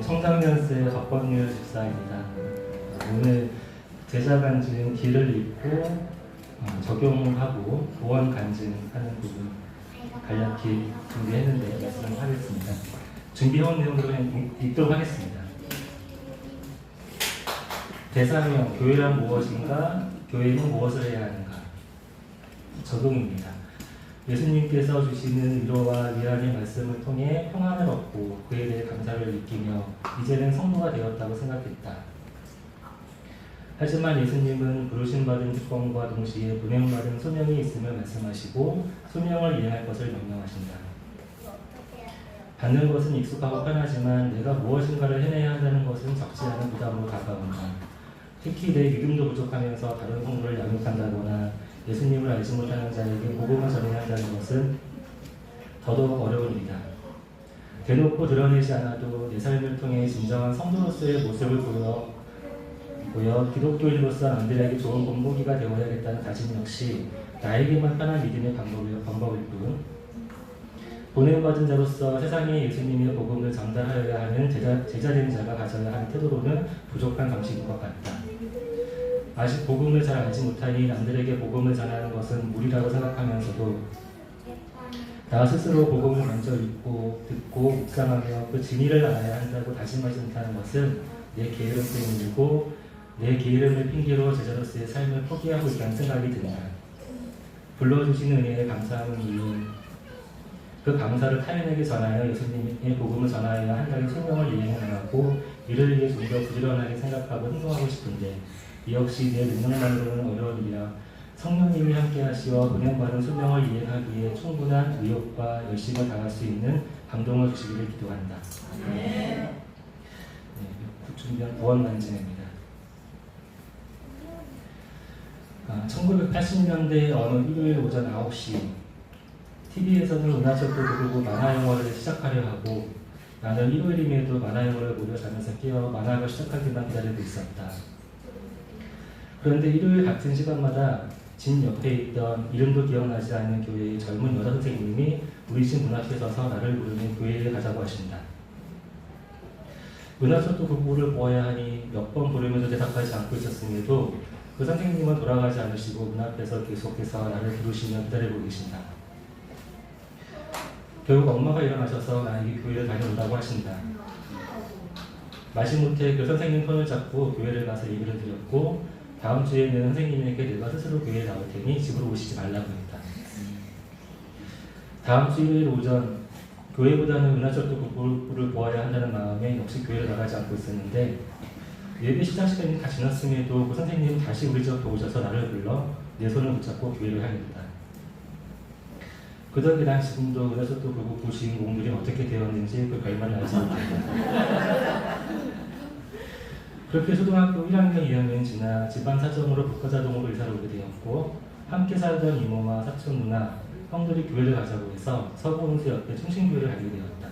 청장년세 박범률 집사입니다. 오늘 제자 간증 길을 읽고 적용하고 보원 간증하는 부분 간략히 준비했는데 말씀하겠습니다. 준비해온 내용으로 읽도록 하겠습니다. 대사명, 교회란 무엇인가? 교회는 무엇을 해야 하는가? 적용입니다. 예수님께서 주시는 위로와 위안의 말씀을 통해 평안을 얻고 그에 대해 감사를 느끼며 이제는 성도가 되었다고 생각했다. 하지만 예수님은 부르심받은 특권과 동시에 분행받은 소명이 있음을 말씀하시고 소명을 이행할 것을 명령하신다. 받는 것은 익숙하고 편하지만 내가 무엇인가를 해내야 한다는 것은 적지 않은 부담으로 다가온다. 특히 내 믿음도 부족하면서 다른 성도를 양육한다거나 예수님을 알지 못하는 자에게 복음을 전해야 한다는 것은 더더욱 어려운 일이다. 대놓고 드러내지 않아도 내 삶을 통해 진정한 성도로서의 모습을 보여 기독교인으로서 남들에게 좋은 본보기가 되어야겠다는 다짐 역시 나에게만 편한 믿음의 방법일 뿐, 보냄받은 자로서 세상에 예수님의 복음을 전달하여야 하는 제자된 자가 가져야 하는 태도로는 부족한 방식인 것 같다. 아직 복음을 잘 알지 못하니 남들에게 복음을 전하는 것은 무리라고 생각하면서도 나 스스로 복음을 먼저 읽고 듣고 묵상하며 그 진리를 알아야 한다고 다짐하지 못하는 것은 내 게으름 때문이고 내 게으름을 핑계로 제자로서의 삶을 포기하고 있다는 생각이 든다. 불러주신 은혜에 감사함은 물론 그 감사를 타인에게 전하여 예수님의 복음을 전하여야 한다는 소명을 이행하고 이를 위해 좀 더 부지런하게 생각하고 행동하고 싶은데 이 역시 내 능력만으로는 어려운 일이라 성령님이 함께 하시어 은행받은 소명을 이행하기에 충분한 의욕과 열심을 다할 수 있는 감동을 주시기를 기도한다. 네. 준비한 보원 간증입니다. 1980년대 어느 일요일 오전 9시 TV에서는 은하철도 부르고 만화 영화를 시작하려 하고 나는 일요일임에도 만화 영화를 보려 자면서 깨어 만화가 시작하기만 기다리고 있었다. 그런데 일요일 같은 시간마다 집 옆에 있던 이름도 기억나지 않는 교회의 젊은 여자 선생님이 우리 집 문 앞에 서서 나를 부르며 교회에 가자고 하신다. 은하철도 부부를 보아야 하니 몇 번 부르면서 대답하지 않고 있었음에도 그 선생님은 돌아가지 않으시고 문 앞에서 계속해서 나를 부르시며 기다리고 계신다. 결국 엄마가 일어나셔서 나에게 교회를 다녀온다고 하신다. 마지못해 그 선생님 손을 잡고 교회를 가서 얘기를 드렸고 다음 주에는 선생님에게 내가 스스로 교회에 나올 테니 집으로 오시지 말라고 했다. 다음 주 일요일 오전 교회보다는 은하철도 부부를 보아야 한다는 마음에 역시 교회를 나가지 않고 있었는데 예배 시작 시간이 다 지났음에도 그 선생님은 다시 우리 집 앞에 오셔서 나를 불러 내 손을 붙잡고 교회를 하였다. 그 덕에 난 지금도 은하철도 부부 주인공들이 어떻게 되었는지 그 결말을 알지 못했다. 그렇게 초등학교 1학년 2학년 지나 집안 사정으로 북가자동으로 이사를 오게 되었고 함께 살던 이모와 사촌 누나, 형들이 교회를 가자고 해서 서구원수 옆에 충신교회를 가게 되었다.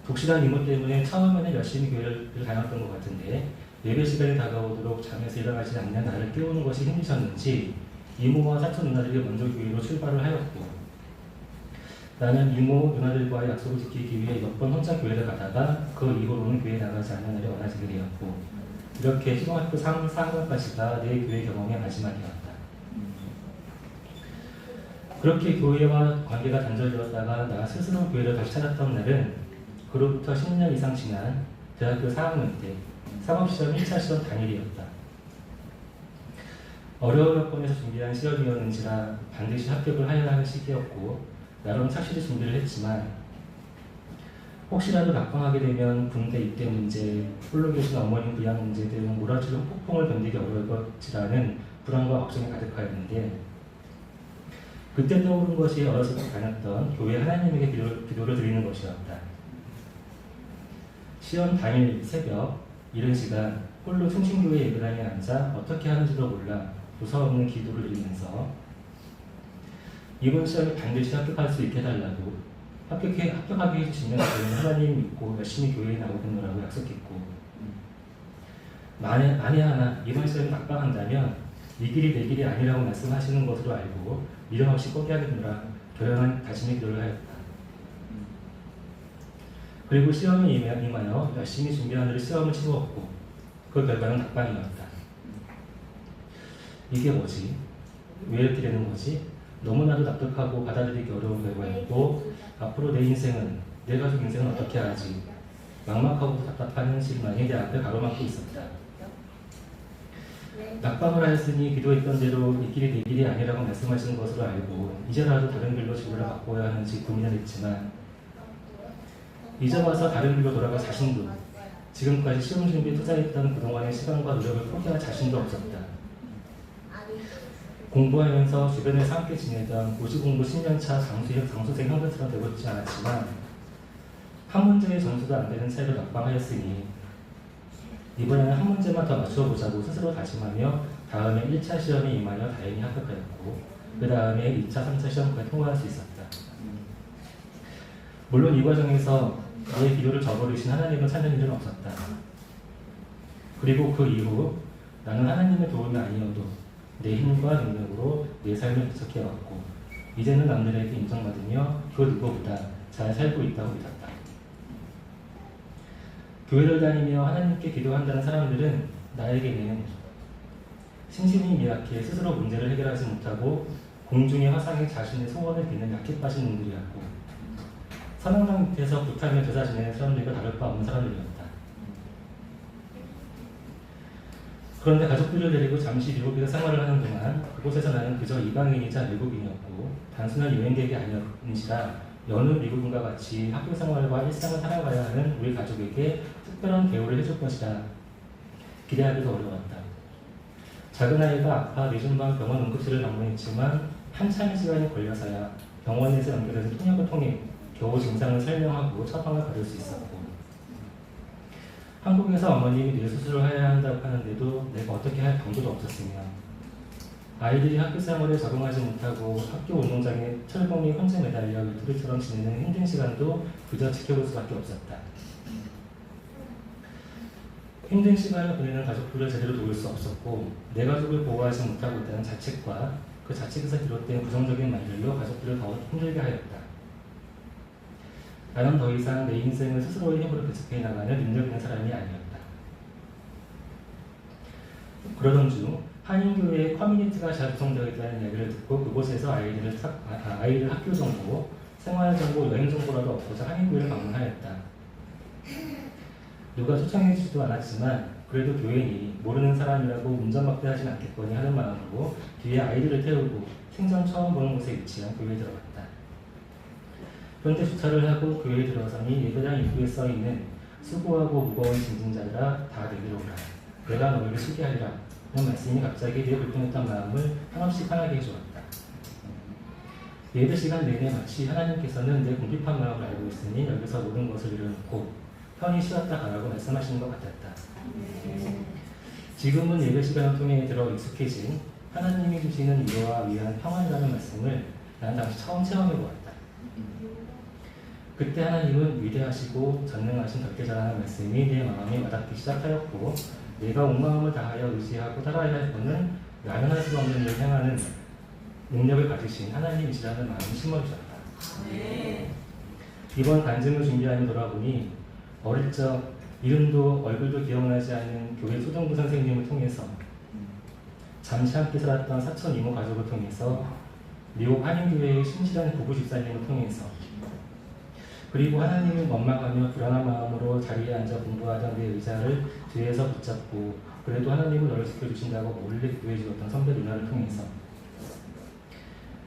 독실한 이모 때문에 처음에는 열심히 교회를 다녔던 것 같은데 예배 시간이 다가오도록 잠에서 일어나지 않는 나를 깨우는 것이 힘드셨는지 이모와 사촌 누나들이 먼저 교회로 출발을 하였고 나는 이모 누나들과의 약속을 지키기 위해 몇 번 혼자 교회를 가다가 그 이후로는 교회에 나가지 않는 날이 많아지게 되었고 이렇게 초등학교 4학년까지가 내 교회 경험의 마지막이었다. 그렇게 교회와 관계가 단절되었다가 나 스스로 교회를 다시 찾았던 날은 그로부터 10년 이상 지난 대학교 4학년 때 사법시험 1차 시험 당일이었다. 어려운 여건에서 준비한 시험이었는지라 반드시 합격을 하여야 하는 시기였고 나름 착실히 준비를 했지만 혹시라도 낙방하게 되면 군대 입대 문제, 홀로 계신 어머님 부양 문제 등 몰아치는 폭풍을 견디기 어려울 것이라는 불안과 걱정이 가득하였는데 그때 떠오른 것이 어렸을 때 다녔던 교회 하나님에게 기도를 드리는 것이었다. 시험 당일 새벽 이른 시간 홀로 충신교회 예배당에 앉아 어떻게 하는지도 몰라 무서워없는 기도를 드리면서 이번 시험에 반드시 합격할 수 있게 해달라고 합격하게 해주시면 저는 하나님 믿고 열심히 교회에 나오겠노라고 약속했고 만에 하나 이번 시험에 낙방한다면 이 길이 내 길이 아니라고 말씀하시는 것으로 알고 미련 없이 포기하겠노라 결연한 다짐의 기도를 하였다. 그리고 시험에 임하여 열심히 준비한 후 시험을 치루었고 그 결과는 낙방이었다. 이게 뭐지? 왜 이렇게 되는 거지? 너무나도 납득하고 받아들이기 어려운 결과였고 앞으로 내 인생은, 내 가족 인생은 어떻게 하지? 막막하고 답답한 현실만이 내 앞에 가로막고 있었다. 낙방을 하였으니 기도했던 대로 이 길이 내 길이 아니라고 말씀하시는 것으로 알고 이제라도 다른 길로 진로를 바꿔야 하는지 고민을 했지만 이제 와서 다른 길로 돌아갈 자신도, 지금까지 시험 준비에 투자했던 그동안의 시간과 노력을 포기할 자신도 없었다. 공부하면서 주변에서 함께 지내던 고시공부 10년차 장수생 형들처럼 되고 있지 않았지만 한 문제의 점수도 안 되는 차이로 낙방하였으니 이번에는 한 문제만 더 맞춰보자고 스스로 다짐하며 다음에 1차 시험에 임하여 다행히 합격하였고 그 다음에 2차, 3차 시험까지 통과할 수 있었다. 물론 이 과정에서 내 기도를 저버리신 하나님을 찾는 일은 없었다. 그리고 그 이후 나는 하나님의 도움이 아니어도 내 힘과 능력으로 내 삶을 개척해왔고 이제는 남들에게 인정받으며 그 누구보다 잘 살고 있다고 믿었다. 교회를 다니며 하나님께 기도한다는 사람들은 나에게는 신신이 미약해 스스로 문제를 해결하지 못하고 공중의 화상에 자신의 소원을 비는 약해 빠진 놈들이었고 선악장 밑에서 불타며 제사 지내는 사람들과 다를 바 없는 사람들이었다. 그런데 가족들을 데리고 잠시 미국에서 생활을 하는 동안 그곳에서 나는 그저 이방인이자 외국인이었고 단순한 여행객이 아니었는지라 여느 미국인과 같이 학교 생활과 일상을 살아가야 하는 우리 가족에게 특별한 대우를 해줄 것이라 기대하기도 어려웠다. 작은 아이가 아파 늦은 밤 병원 응급실을 방문했지만 한참의 시간이 걸려서야 병원에서 연결된 통역을 통해 겨우 증상을 설명하고 처방을 받을 수 있었고 한국에서 어머님이 뇌 수술을 해야 한다고 하는데도 내가 어떻게 할 방도도 없었으며 아이들이 학교 생활에 적응하지 못하고 학교 운동장에 철봉이 혼자 매달려 유튜브처럼 지내는 힘든 시간도 그저 지켜볼 수밖에 없었다. 힘든 시간을 보내는 가족들을 제대로 도울 수 없었고 내 가족을 보호하지 못하고 있다는 자책과 그 자책에서 비롯된 부정적인 말들로 가족들을 더 힘들게 하였다. 나는 더 이상 내 인생을 스스로의 힘으로 개척해 나가는 능력 있는 사람이 아니었다. 그러던 중 한인교회의 커뮤니티가 잘 구성되어 있다는 이야기를 듣고 그곳에서 아이들 학교 정보, 생활 정보, 여행 정보라도 얻고자 한인교회를 방문하였다. 누가 초청해 주지도 않았지만 그래도 교인이 모르는 사람이라고 운전박대하진 않겠거니 하는 마음으로 뒤에 아이들을 태우고 생전 처음 보는 곳에 위치한 교회에 들어갔다. 그런데 주차를 하고 교회에 들어서니 예배당 입구에 써있는 수고하고 무거운 짐진자들아 다 내게로 오라. 내가 너희를 쉬게 하리라. 이런 말씀이 갑자기 내 불편했던 마음을 한없이 편하게 해주었다. 예배 시간 내내 마치 하나님께서는 내 궁핍한 마음을 알고 있으니 여기서 모든 것을 이뤄놓고 편히 쉬었다 가라고 말씀하시는 것 같았다. 지금은 예배 시간을 통해 들어 익숙해진 하나님이 주시는 위로와 위안, 평안이라는 말씀을 난 당시 처음 체험해보았다. 그때 하나님은 위대하시고 전능하신 덕계자라는 말씀이 내 마음에 와닿기 시작하였고 내가 온 마음을 다하여 의지하고 따라야 할 것은 나는 할 수 없는 일을 행하는 능력을 가지신 하나님이시라는 마음이 심어주었다. 이번 간증을 준비하며 돌아보니 어릴 적 이름도 얼굴도 기억나지 않는 교회 소정부 선생님을 통해서 잠시 함께 살았던 사촌 이모 가족을 통해서 미국 한인교회의 신실한 부부 집사님을 통해서 그리고 하나님을 원망하며 불안한 마음으로 자리에 앉아 공부하던 내 의자를 뒤에서 붙잡고 그래도 하나님은 너를 지켜주신다고 몰래 구해주었던 선배 누나를 통해서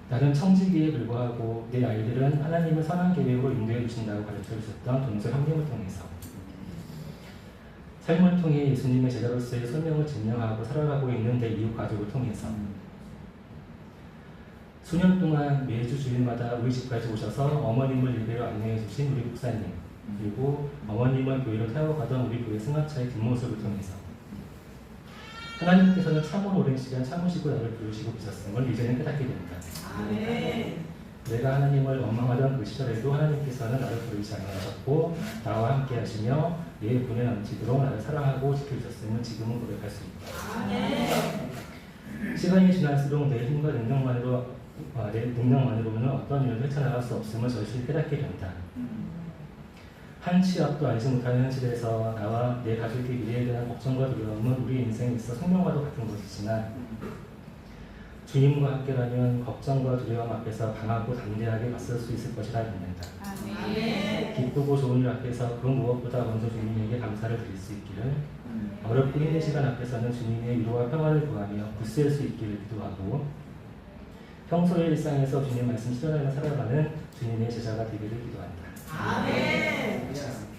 나는 청지기에 불과하고 내 아이들은 하나님을 선한 계획으로 인도해 주신다고 가르쳐 주셨던 동서 형님을 통해서 삶을 통해 예수님의 제자로서의 소명을 증명하고 살아가고 있는 내 이웃 가족을 통해서 수년 동안 매주 주일마다 우리 집까지 오셔서 어머님을 예배로 안내해 주신 우리 목사님 그리고 어머님을 교회로 태워가던 우리 교회 승합차의 뒷모습을 통해서 하나님께서는 참으로 오랜 시간 참으시고 나를 부르시고 계셨음을 이제는 깨닫게 됩니다. 내가 하나님을 원망하던 그 시절에도 하나님께서는 나를 부르지 않으셨고 나와 함께 하시며 내 분에 넘치도록 나를 사랑하고 지켜주셨음을 지금은 고백할 수 있다. 시간이 지날수록 내 힘과 능력만으로는 어떤 일도 헤쳐나갈 수 없음을 절실히 깨닫게 된다. 한 치 앞도 알지 못하는 현실에서 나와 내 가족의 미래에 대한 걱정과 두려움은 우리 인생에 있어 생명과도 같은 것이지만 주님과 함께라면 걱정과 두려움 앞에서 강하고 담대하게 맞설 수 있을 것이라 믿는다. 기쁘고 좋은 일 앞에서 그 무엇보다 먼저 주님에게 감사를 드릴 수 있기를, 어렵고 힘든 시간 앞에서는 주님의 위로와 평화를 구하며 굳셀 수 있기를 기도하고, 평소의 일상에서 주님 말씀 실현하며 살아가는 주님의 제자가 되기를 기도한다. 아멘.